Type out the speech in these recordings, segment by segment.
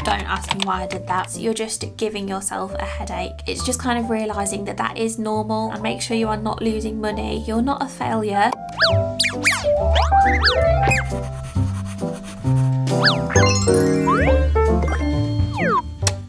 don't ask me why I did that. So you're just giving yourself a headache. It's just kind of realising that that is normal, and make sure you are not losing money. You're not a failure.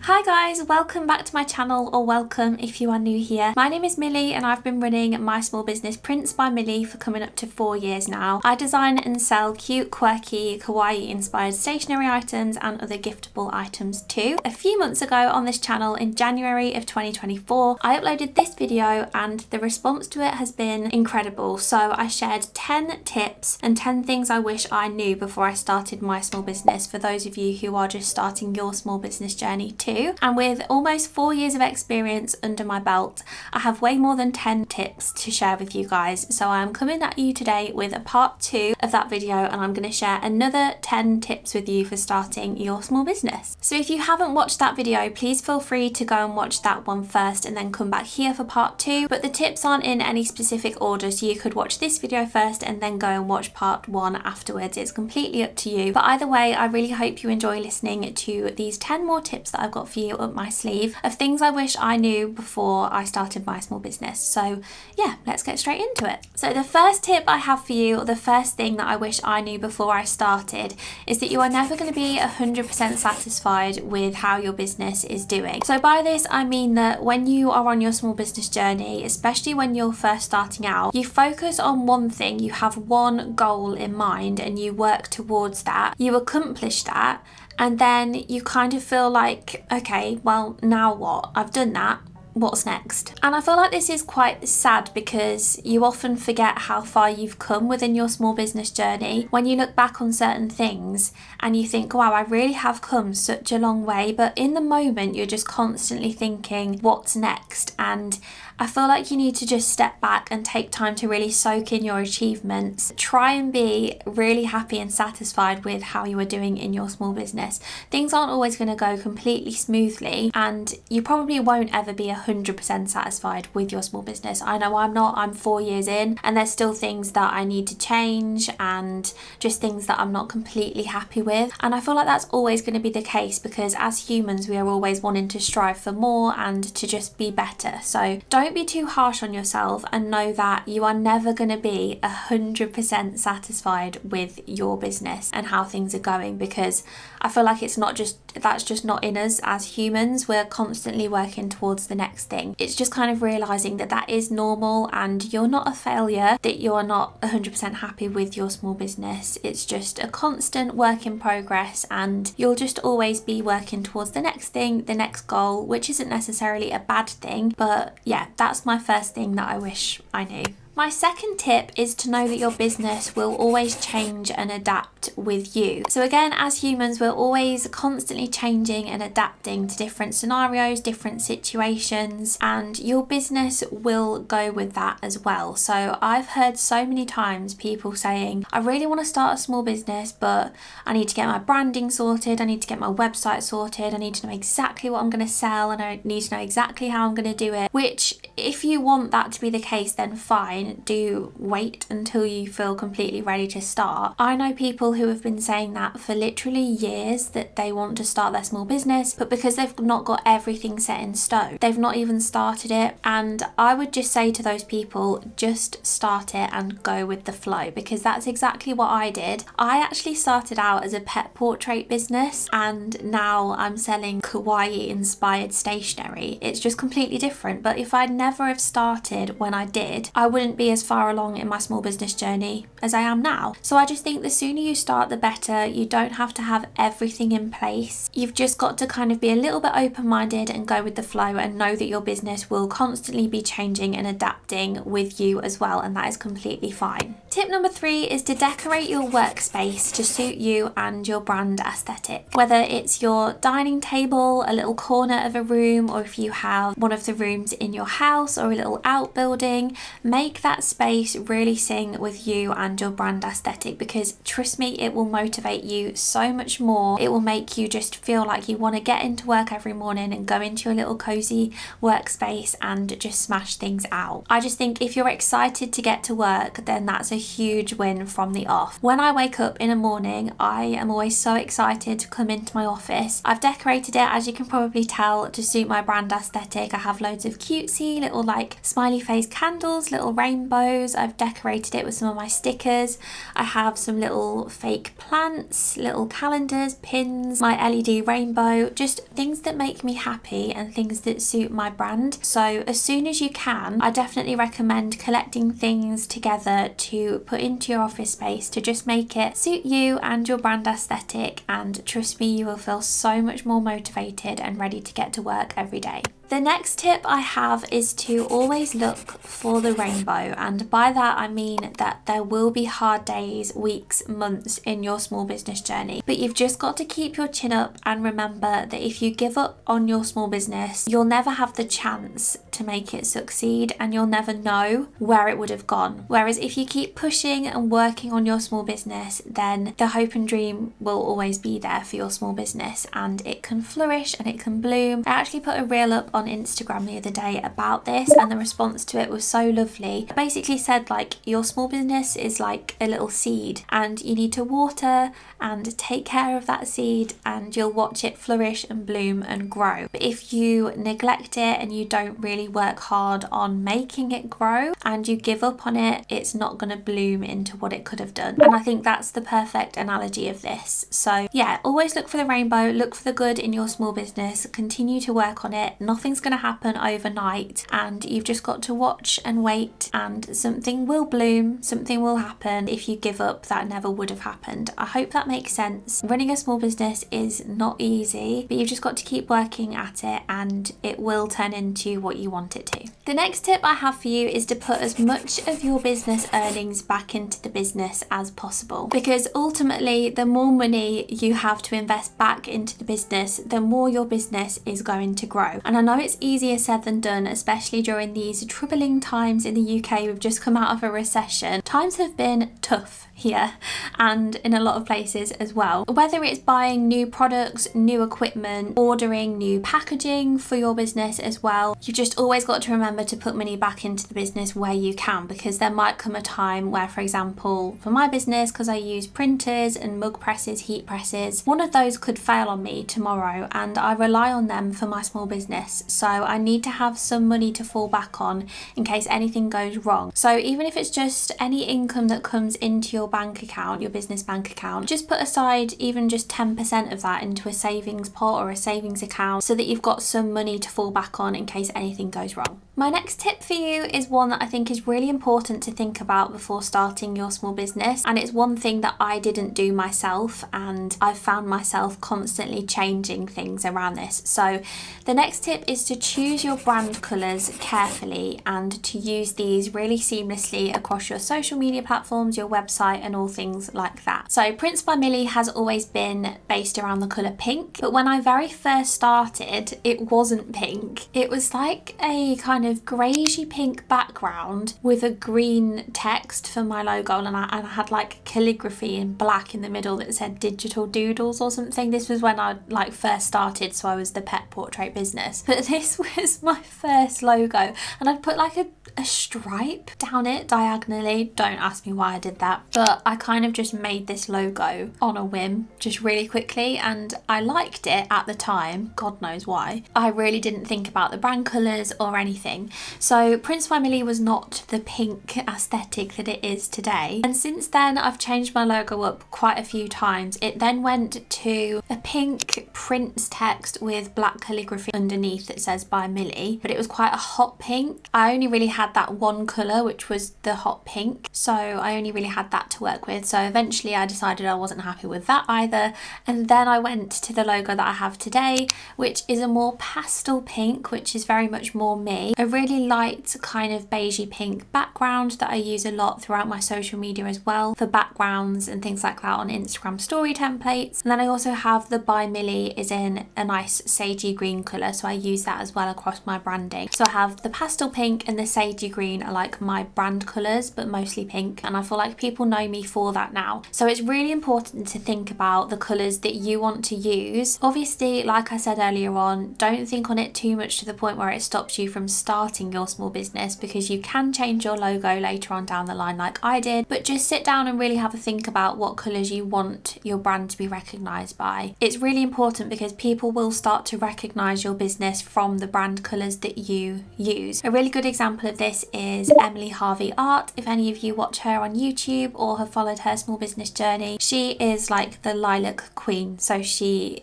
Hi guys, welcome back to my channel, or welcome if you are new here. My name is Millie and I've been running my small business Prints by Millie for coming up to 4 years now. I design and sell cute, quirky, kawaii inspired stationery items and other giftable items too. A few months ago on this channel in January of 2024, I uploaded this video and the response to it has been incredible. So I shared 10 tips and 10 things I wish I knew before I started my small business, for those of you who are just starting your small business journey too. And with almost 4 years of experience under my belt, I have way more than 10 tips to share with you guys. So I'm coming at you today with a part 2 of that video, and I'm going to share another 10 tips with you for starting your small business. So if you haven't watched that video, please feel free to go and watch that one first and then come back here for part 2. But the tips aren't in any specific order, so you could watch this video first and then go and watch part 1 afterwards. It's completely up to you. But either way, I really hope you enjoy listening to these 10 more tips that I've got for you up my sleeve of things I wish I knew before I started my small business. So yeah, let's get straight into it. So the first tip I have for you, or the first thing that I wish I knew before I started, is that you are never going to be 100% satisfied with how your business is doing. So by this I mean that when you are on your small business journey, especially when you're first starting out, you focus on one thing, you have one goal in mind and you work towards that, you accomplish that, and then you kind of feel like, okay, well, now what? I've done that. What's next? And I feel like this is quite sad because you often forget how far you've come within your small business journey when you look back on certain things and you think, wow, I really have come such a long way. But in the moment, you're just constantly thinking, what's next? And I feel like you need to just step back and take time to really soak in your achievements. Try and be really happy and satisfied with how you are doing in your small business. Things aren't always going to go completely smoothly, and you probably won't ever be 100% satisfied with your small business. I know I'm not. I'm 4 years in and there's still things that I need to change and just things that I'm not completely happy with. And I feel like that's always going to be the case because as humans, we are always wanting to strive for more and to just be better. So don't be too harsh on yourself and know that you are never going to be 100% satisfied with your business and how things are going, because I feel like that's just not in us as humans. We're constantly working towards the next thing. It's just kind of realizing that that is normal and you're not a failure, that you're not 100% happy with your small business. It's just a constant work in progress and you'll just always be working towards the next thing, the next goal, which isn't necessarily a bad thing. But yeah, that's my first thing that I wish I knew. My second tip is to know that your business will always change and adapt with you. So again, as humans, we're always constantly changing and adapting to different scenarios, different situations, and your business will go with that as well. So I've heard so many times people saying, I really want to start a small business, but I need to get my branding sorted, I need to get my website sorted, I need to know exactly what I'm going to sell, and I need to know exactly how I'm going to do it. Which, if you want that to be the case, then fine. Do wait until you feel completely ready to start. I know people who have been saying that for literally years, that they want to start their small business, but because they've not got everything set in stone, they've not even started it. And I would just say to those people, just start it and go with the flow, because that's exactly what I did. I actually started out as a pet portrait business and now I'm selling kawaii inspired stationery. It's just completely different. But if I'd never have started when I did, I wouldn't be as far along in my small business journey as I am now. So I just think the sooner you start, the better. You don't have to have everything in place. You've just got to kind of be a little bit open-minded and go with the flow and know that your business will constantly be changing and adapting with you as well, and that is completely fine. Tip number 3 is to decorate your workspace to suit you and your brand aesthetic. Whether it's your dining table, a little corner of a room, or if you have one of the rooms in your house or a little outbuilding, make that that space really sing with you and your brand aesthetic, because trust me, it will motivate you so much more. It will make you just feel like you want to get into work every morning and go into your little cozy workspace and just smash things out. I just think if you're excited to get to work, then that's a huge win from the off. When I wake up in the morning, I am always so excited to come into my office. I've decorated it, as you can probably tell, to suit my brand aesthetic. I have loads of cutesy little like smiley face candles, little rainbows. I've decorated it with some of my stickers. I have some little fake plants, little calendars, pins, my LED rainbow, just things that make me happy and things that suit my brand. So as soon as you can, I definitely recommend collecting things together to put into your office space to just make it suit you and your brand aesthetic, and trust me, you will feel so much more motivated and ready to get to work every day. The next tip I have is to always look for the rainbow, and by that I mean that there will be hard days, weeks, months in your small business journey, but you've just got to keep your chin up and remember that if you give up on your small business, you'll never have the chance to make it succeed, and you'll never know where it would have gone. Whereas if you keep pushing and working on your small business, then the hope and dream will always be there for your small business, and it can flourish and it can bloom. I actually put a reel up on Instagram the other day about this, and the response to it was so lovely. It basically said like your small business is like a little seed, and you need to water and take care of that seed, and you'll watch it flourish and bloom and grow. But if you neglect it and you don't really work hard on making it grow and you give up on it, it's not going to bloom into what it could have done. And I think that's the perfect analogy of this. So yeah, always look for the rainbow, look for the good in your small business, continue to work on it. Nothing's going to happen overnight, and you've just got to watch and wait, and something will bloom, something will happen. If you give up, that never would have happened. I hope that makes sense. Running a small business is not easy, but you've just got to keep working at it and it will turn into what you want it to. The next tip I have for you is to put as much of your business earnings back into the business as possible, because ultimately the more money you have to invest back into the business, the more your business is going to grow. And I know it's easier said than done, especially during these troubling times in the UK. We've just come out of a recession. Times have been tough here and in a lot of places as well. Whether it's buying new products, new equipment, ordering new packaging for your business as well, you've just always got to remember to put money back into the business where you can, because there might come a time where, for example, for my business, because I use printers and mug presses, heat presses, one of those could fail on me tomorrow, and I rely on them for my small business. So I need to have some money to fall back on in case anything goes wrong. So even if it's just any income that comes into your bank account, your business bank account, just put aside even just 10% of that into a savings pot or a savings account so that you've got some money to fall back on in case anything goes wrong. My next tip for you is one that I think is really important to think about before starting your small business, and it's one thing that I didn't do myself, and I've found myself constantly changing things around this. So the next tip is to choose your brand colours carefully and to use these really seamlessly across your social media platforms, your website and all things like that. So Prints by Millie has always been based around the colour pink, but when I very first started, it wasn't pink. It was like a kind of greyish pink background with a green text for my logo, and I had like calligraphy in black in the middle that said digital doodles or something. This was when I like first started, so I was the pet portrait business. But this was my first logo, and I'd put like a stripe down it diagonally. Don't ask me why I did that, but I kind of just made this logo on a whim, just really quickly, and I liked it at the time. God knows why. I really didn't think about the brand colours or anything. So Prints by Millie was not the pink aesthetic that it is today, and since then I've changed my logo up quite a few times. It then went to a pink Prints text with black calligraphy underneath that says by Millie, but it was quite a hot pink. I only really had that one colour, which was the hot pink, so I only really had that to work with. So eventually I decided I wasn't happy with that either, and then I went to the logo that I have today, which is a more pastel pink, which is very much more me. really light kind of beigey pink background that I use a lot throughout my social media as well for backgrounds and things like that on Instagram story templates. And then I also have the By Millie is in a nice sagey green colour, so I use that as well across my branding. So I have the pastel pink and the sagey green are like my brand colours, but mostly pink, and I feel like people know me for that now. So it's really important to think about the colours that you want to use. Obviously, like I said earlier on, don't think on it too much to the point where it stops you from starting your small business, because you can change your logo later on down the line like I did, but just sit down and really have a think about what colours you want your brand to be recognised by. It's really important because people will start to recognise your business from the brand colours that you use. A really good example of this is Emily Harvey Art. If any of you watch her on YouTube or have followed her small business journey, she is like the lilac queen. So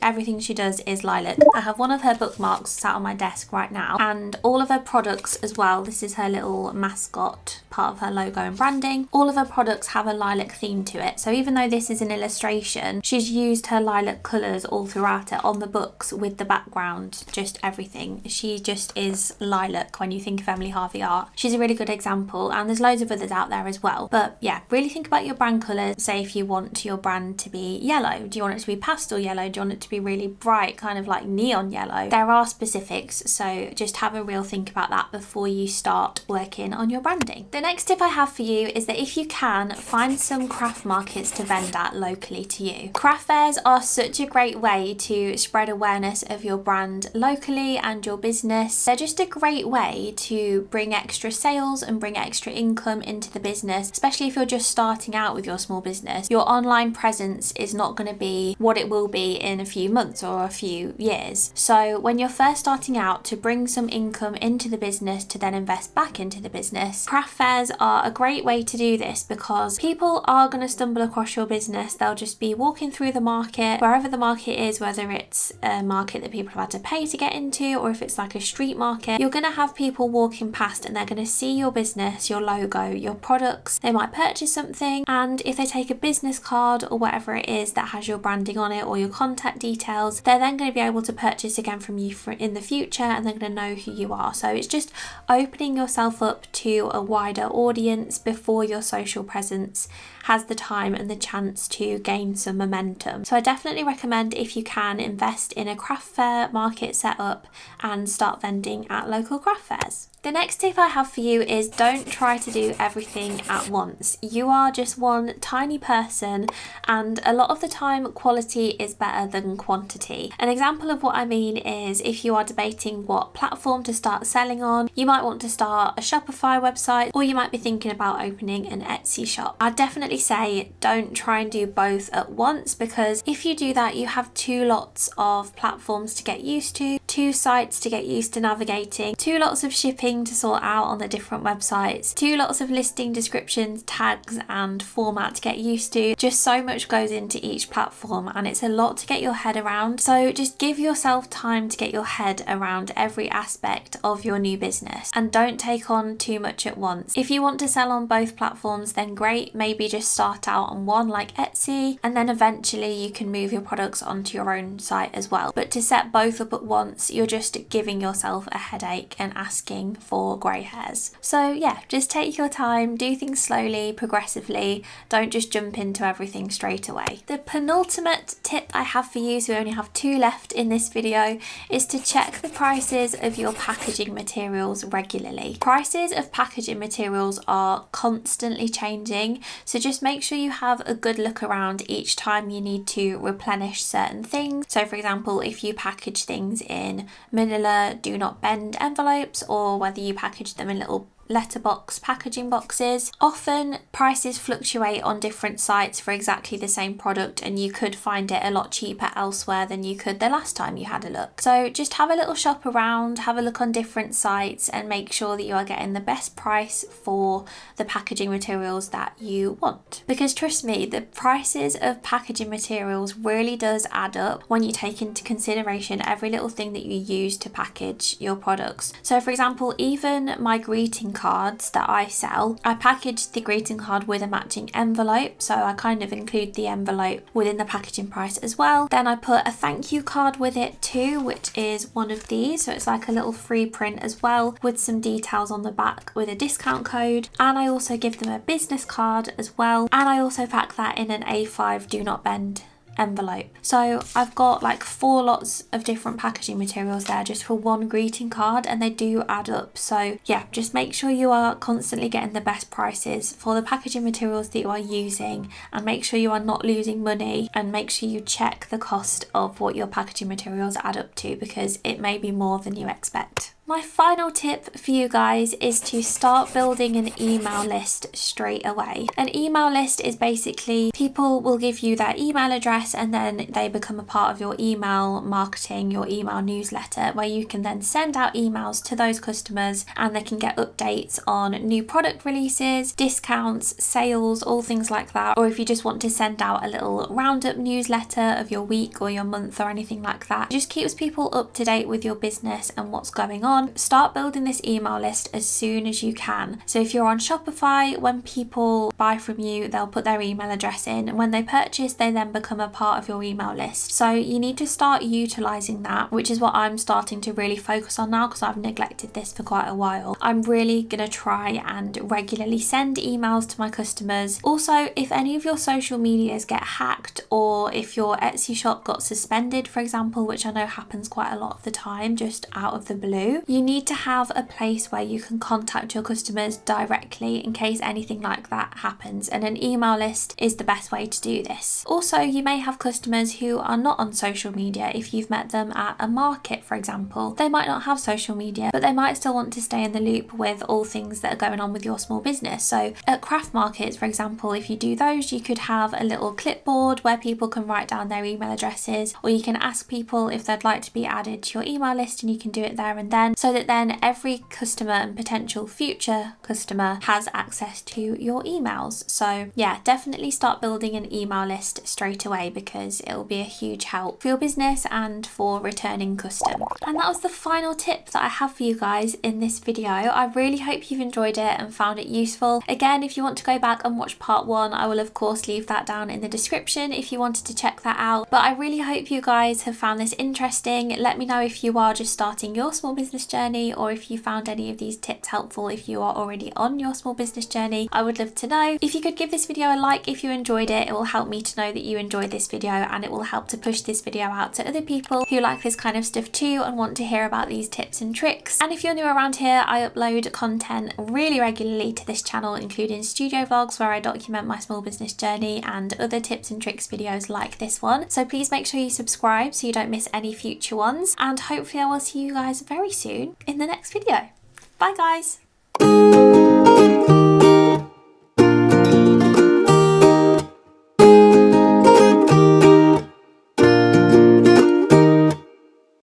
everything she does is lilac. I have one of her bookmarks sat on my desk right now, and all of her products as well. This is her little mascot, part of her logo and branding. All of her products have a lilac theme to it. So even though this is an illustration, she's used her lilac colours all throughout it on the books with the background, just everything. She just is lilac when you think of Emily Harvey Art. She's a really good example, and there's loads of others out there as well. But yeah, really think about your brand colours. Say if you want your brand to be yellow, do you want it to be pastel yellow? Do you want it to be really bright, kind of like neon yellow? There are specifics, so just have a real think about that before you start working on your branding. The next tip I have for you is that if you can, find some craft markets to vend at locally to you. Craft fairs are such a great way to spread awareness of your brand locally and your business. They're just a great way to bring extra sales and bring extra income into the business, especially if you're just starting out with your small business. Your online presence is not going to be what it will be in a few months or a few years. So when you're first starting out, to bring some income into the business to then invest back into the business, craft fairs are a great way to do this, because people are going to stumble across your business. They'll just be walking through the market, wherever the market is, whether it's a market that people have had to pay to get into or if it's like a street market. You're going to have people walking past and they're going to see your business, your logo, your products. They might purchase something, and if they take a business card or whatever it is that has your branding on it or your contact details, they're then going to be able to purchase again from you in the future, and they're going to know who you are. So it's just opening yourself up to a wider audience before your social presence has the time and the chance to gain some momentum. So I definitely recommend, if you can, invest in a craft fair market setup and start vending at local craft fairs. The next tip I have for you is don't try to do everything at once. You are just one tiny person, and a lot of the time quality is better than quantity. An example of what I mean is if you are debating what platform to start selling on, you might want to start a Shopify website, or you might be thinking about opening an Etsy shop. I'd definitely say don't try and do both at once, because if you do that, you have two lots of platforms to get used to, two sites to get used to navigating, two lots of shipping to sort out on the different websites, two lots of listing descriptions, tags and format to get used to. Just so much goes into each platform, and it's a lot to get your head around. So just give yourself time to get your head around every aspect of your new business, and don't take on too much at once. If you want to sell on both platforms, then great. Maybe just start out on one like Etsy, and then eventually you can move your products onto your own site as well. But to set both up at once, you're just giving yourself a headache and asking for grey hairs. So yeah, just take your time, do things slowly, progressively. Don't just jump into everything straight away. The penultimate tip I have for you, so we only have two left in this video, is to check the prices of your packaging materials regularly. Prices of packaging materials are constantly changing, so just make sure you have a good look around each time you need to replenish certain things. So for example, if you package things in manila do not bend envelopes, or whether you package them in little letterbox packaging boxes. Often prices fluctuate on different sites for exactly the same product, and you could find it a lot cheaper elsewhere than you could the last time you had a look. So just have a little shop around, have a look on different sites, and make sure that you are getting the best price for the packaging materials that you want. Because trust me, the prices of packaging materials really does add up when you take into consideration every little thing that you use to package your products. So for example, even my greeting cards that I sell, I package the greeting card with a matching envelope, so I kind of include the envelope within the packaging price as well. Then I put a thank you card with it too, which is one of these, so it's like a little free print as well with some details on the back with a discount code. And I also give them a business card as well, and I also pack that in an A5 do not bend envelope. So I've got like 4 lots of different packaging materials there just for one greeting card, and they do add up. So yeah, just make sure you are constantly getting the best prices for the packaging materials that you are using, and make sure you are not losing money, and make sure you check the cost of what your packaging materials add up to, because it may be more than you expect. My final tip for you guys is to start building an email list straight away. An email list is basically people will give you their email address, and then they become a part of your email marketing, your email newsletter, where you can then send out emails to those customers and they can get updates on new product releases, discounts, sales, all things like that. Or if you just want to send out a little roundup newsletter of your week or your month or anything like that, it just keeps people up to date with your business and what's going on. Start building this email list as soon as you can. So if you're on Shopify, when people buy from you, they'll put their email address in, and when they purchase, they then become a part of your email list. So you need to start utilizing that, which is what I'm starting to really focus on now, because I've neglected this for quite a while. I'm really gonna try and regularly send emails to my customers. Also, if any of your social medias get hacked, or if your Etsy shop got suspended, for example, which I know happens quite a lot of the time, just out of the blue, you need to have a place where you can contact your customers directly in case anything like that happens, and an email list is the best way to do this. Also, you may have customers who are not on social media. If you've met them at a market, for example, they might not have social media, but they might still want to stay in the loop with all things that are going on with your small business. So at craft markets, for example, if you do those, you could have a little clipboard where people can write down their email addresses, or you can ask people if they'd like to be added to your email list, and you can do it there and then, so that then every customer and potential future customer has access to your emails. So yeah, definitely start building an email list straight away, because it will be a huge help for your business and for returning custom. And that was the final tip that I have for you guys in this video. I really hope you've enjoyed it and found it useful. Again, if you want to go back and watch part 1, I will of course leave that down in the description if you wanted to check that out. But I really hope you guys have found this interesting. Let me know if you are just starting your small business journey, or if you found any of these tips helpful if you are already on your small business journey. I would love to know. If you could give this video a like if you enjoyed it, it will help me to know that you enjoyed this video, and it will help to push this video out to other people who like this kind of stuff too and want to hear about these tips and tricks. And if you're new around here, I upload content really regularly to this channel, including studio vlogs where I document my small business journey, and other tips and tricks videos like this one. So please make sure you subscribe so you don't miss any future ones, and hopefully I will see you guys very soon in the next video. Bye guys!